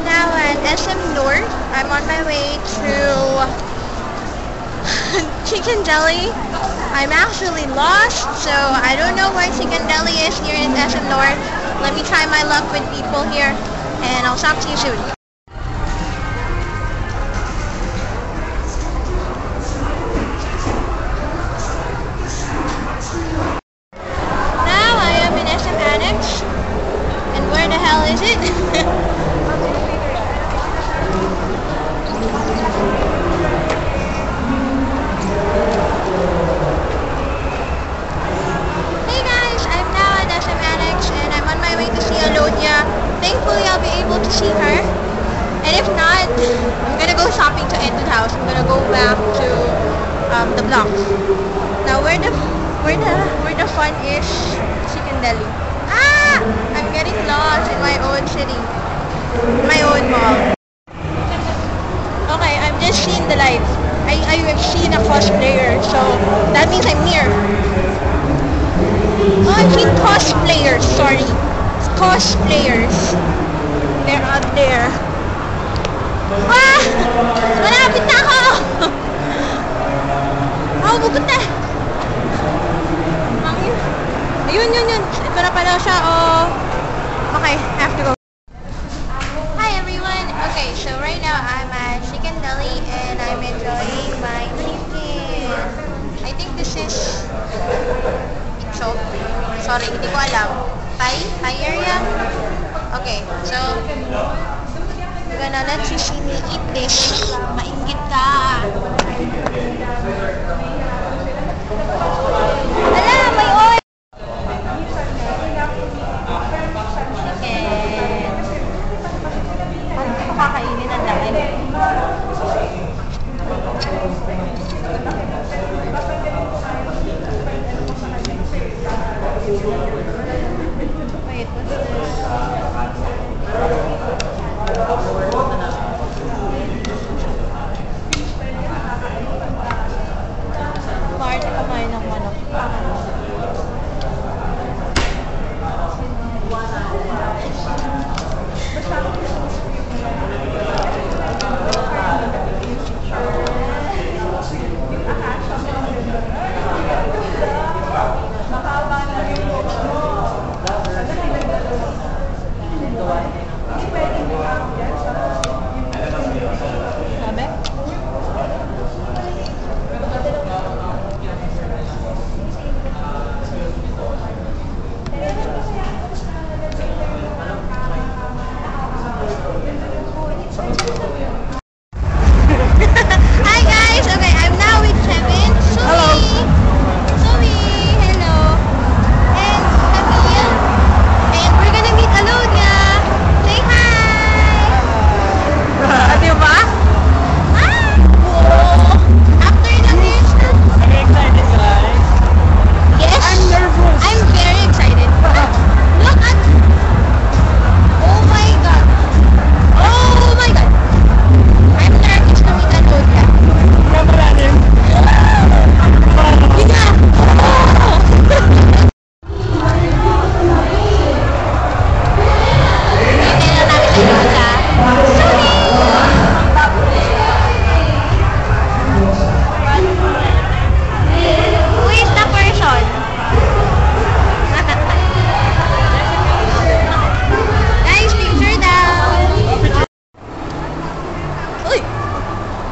now at SM North. I'm on my way to Chicken Deli. I'm actually lost, so I don't know where Chicken Deli is here in SM North. Let me try my luck with people here, and I'll talk to you soon. Now I am in SM Annex, and where the hell is it? Thankfully, I'll be able to see her. And if not, I'm gonna go shopping to Etude House. I'm gonna go back to the block. Now, where the fun is Chicken Deli. Ah! I'm getting lost in my own city, my own mall. Okay, I've just seen the light. I've seen a cosplayer, so that means I'm near. Oh, I've seen cosplayers. Sorry. Cosplayers. They're out there. Ah! Malapit na ako! Oh, bugot na! Ayun, yun. Ito na pala siya. Oh. Okay, I have to go. Hi everyone. Okay, so right now I'm at Chicken Deli and I'm enjoying my chicken. I think this is Itso. Sorry, hindi ko alam. Thai area? Okay, so I'm gonna let you see me eat this. Mainggit ka! Ala, may oil! Chicken. Ano ito kakainin? Ang dami. Wait, what's this? Bakit kumain ng manok?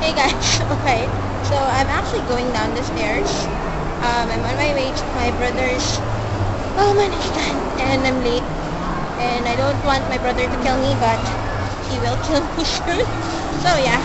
Hey guys, okay, so I'm actually going down the stairs. I'm on my way to my brother's manishkan, and I'm late. And I don't want my brother to kill me, but he will kill me soon. So yeah.